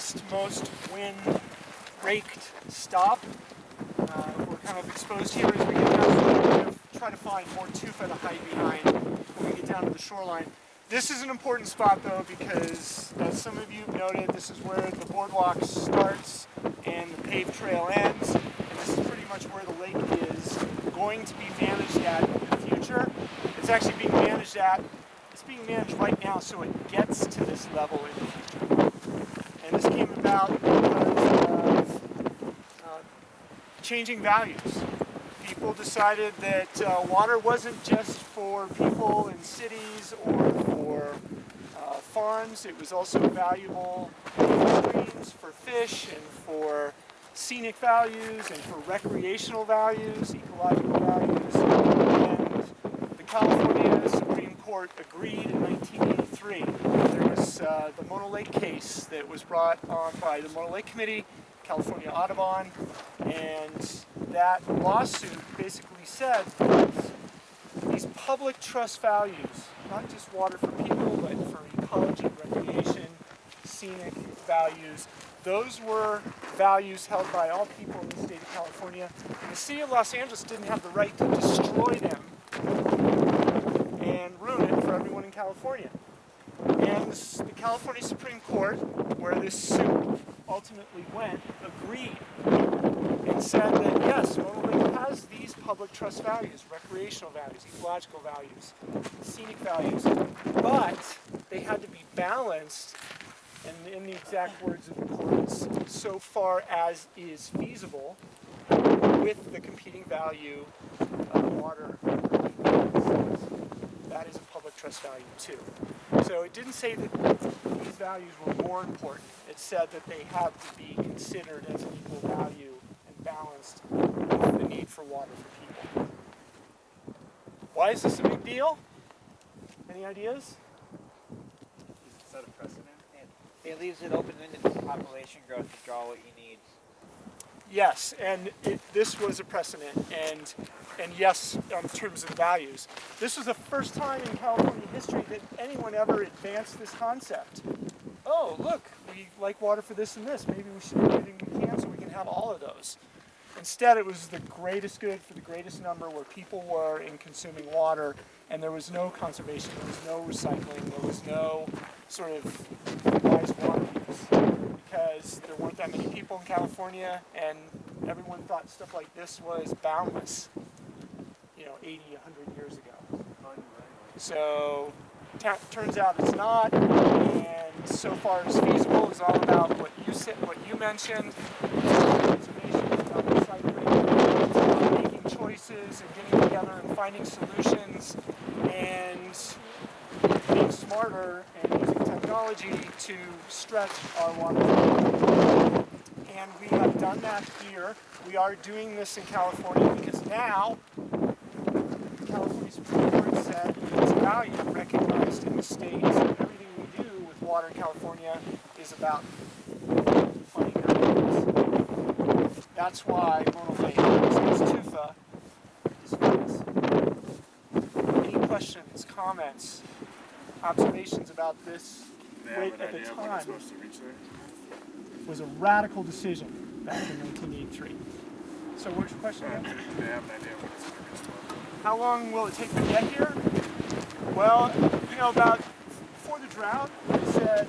last most wind-raked stop. We're kind of exposed here as we get down to try to find more tufa to hide behind when we get down to the shoreline. This is an important spot though because, as some of you have noted, this is where the boardwalk starts and the paved trail ends, and this is pretty much where the lake is going to be managed at in the future. It's actually being managed right now so it gets to this level in the future. And this came about because of changing values. People decided that water wasn't just for people in cities or for farms. It was also valuable for streams, for fish, and for scenic values, and for recreational values, ecological values. And the California Supreme Court agreed in 1983. There was the Mono Lake case that was brought on by the Mono Lake Committee, California Audubon, and that lawsuit basically said that these public trust values, not just water for people, but for ecology, recreation, scenic values, those were values held by all people in the state of California. The city of Los Angeles didn't have the right to destroy them and ruin it for everyone in California. And the California Supreme Court, where this suit ultimately went, agreed and said that yes, Mono Lake has these public trust values, recreational values, ecological values, scenic values, but they had to be balanced, and in the exact words of the courts, so far as is feasible, with the competing value of water. That is a public trust value too. So it didn't say that these values were more important. It said that they have to be considered as an equal value and balanced with the need for water for people. Why is this a big deal? Any ideas? Is that a precedent? It leaves it open-ended to population growth to draw what you need. Yes, and this was a precedent, and yes, in terms of values. This was the first time in California history that anyone ever advanced this concept. Oh, look, we like water for this and this. Maybe we should do everything we can so we can have all of those. Instead, it was the greatest good for the greatest number where people were in consuming water, and there was no conservation, there was no recycling, there was no sort of wise water use. Because there weren't that many people in California, and everyone thought stuff like this was boundless, 80, 100 years ago. So, turns out it's not, and so far as feasible is all about what you mentioned. Conservation, it's about recycling, it's about making choices and getting together and finding solutions, and being smarter and using technology to stretch our water. And we have done that here. We are doing this in California because now the California Supreme Court said it's a value recognized in the states. Everything we do with water in California is about finding that balance. That's why Mono Lake, as tufa, is famous. Any questions, comments, observations about this rate at the time? Was a radical decision back in 1983. So what's your question again? Do they have an idea when it's going to reach 12? How long will it take to get here? Well, about before the drought, we said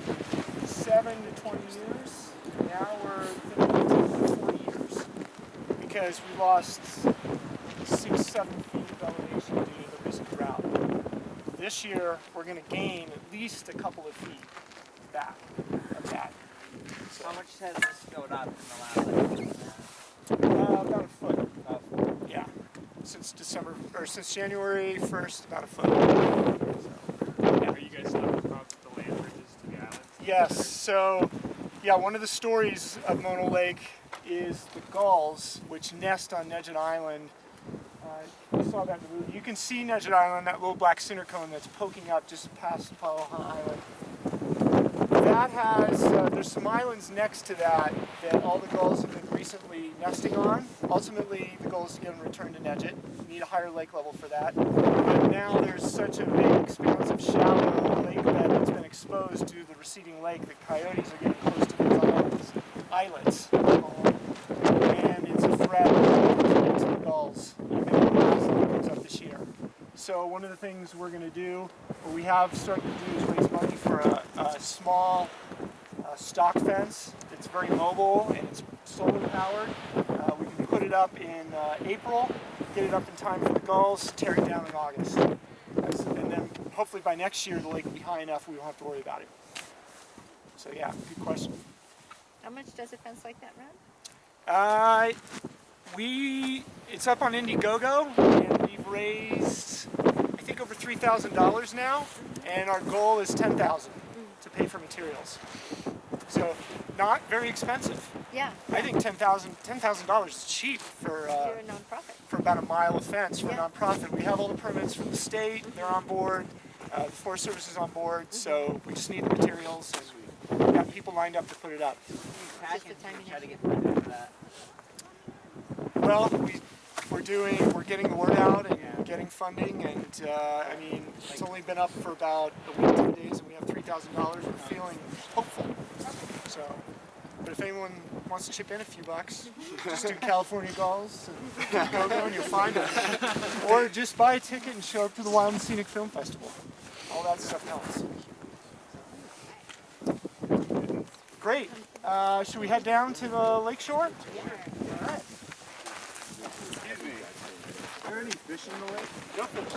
7 to 20 years. Now we're thinking 40 years because we lost 6-7 feet of elevation due to the recent drought. This year, we're going to gain at least a couple of feet back of that. So, How much has this gone up in the last about a foot. About a foot? Yeah. Since January 1st, about a foot. So, Are you guys talking about the land bridges to the islands? yes. So, one of the stories of Mono Lake is the gulls, which nest on Nedget Island. You saw that in the movie. You can see Nedget Island, that little black cinder cone that's poking up just past Paloha Island. That has, there's some islands next to that all the gulls have been recently nesting on. Ultimately, the gulls get returned to Nedget. You need a higher lake level for that. But now there's such a big, expansive, shallow lake bed that's been exposed to the receding lake that coyotes are getting close to those islands. Gulls, and it's a threat to the gulls. Even the last one comes up this year. So one of the things we're going to do, or we have started to do, is raise money for a small stock fence. It's very mobile and it's solar powered. We can put it up in April, get it up in time for the gulls, tear it down in August. And then hopefully by next year the lake will be high enough we won't have to worry about it. So yeah, good question. How much does a fence like that run? It's up on Indiegogo, and we've raised, I think, over $3,000 now, and our goal is $10,000 to pay for materials. So not very expensive. Yeah. I think $10,000 is cheap for You're a nonprofit. for about a mile of fence for Yeah. a nonprofit. We have all the permits from the state; they're on board. The Forest Service is on board, so we just need the materials, and we've got people lined up to put it up. Just the timing Try to issue. get funded for that. Well, we're getting the word out and getting funding, and I mean, it's only been up for about a week, 10 days, and we have $3,000. We're feeling hopeful. So, but if anyone wants to chip in a few bucks, just do California Gulls and go and you'll find it. Or just buy a ticket and show up to the Wild and Scenic Film Festival. All that stuff helps. Great. Should we head down to the lakeshore? All right. Excuse me. Is there any fish in the lake? Go fish.